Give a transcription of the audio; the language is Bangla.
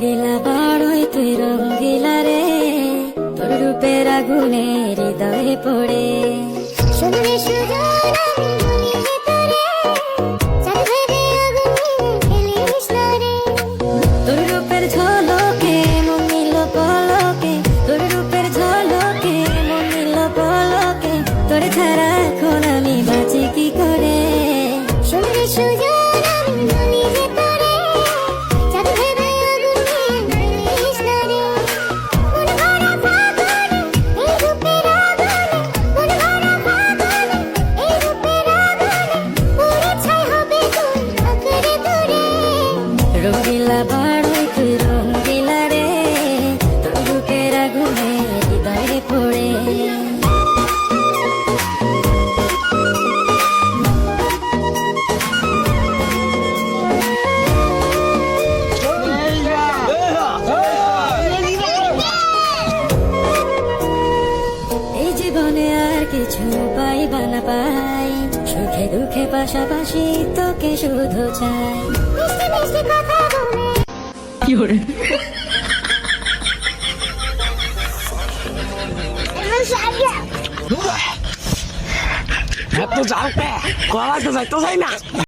রঙ্গিলা বড়ই তুই রঙ্গিলা রে, তোর রূপের আগুনে হৃদয়ে পড়ে। শুনলে সুজন আমি বলি যে তোরে, চাঁদ ভেবে আগুনে ফেলিস না রে। তোর রূপের ঝলকে মন নিল পলকে, তোর রূপের ঝলকে মন নিল পলকে, তোর ছাড়া এখন আমি বাঁচি কি করে। শুনলে সুজন আমি বলি যে তোরে, চাঁদ ভেবে আগুনে ফেলিস না রে। মন ভরা ফাগুনে এই রূপের আগুনে, মন ভরা ফাগুনে এই রূপের আগুনে, পুরে ছাই হবে তুই আঁকড়ে ধরে। রঙ্গিলা বড়ই তুই রঙ্গিলা রে, তোর রূপের আগুনে হৃদয়ে পড়ে। এই জীবনে আর কিছু পাইবা না পাই, সুখে দুঃখে পাশাপাশি তোকে শুধু চাই। মিষ্টি মিষ্টি কথা বলে এত জাল পে কলা তো যাইতো যাই না।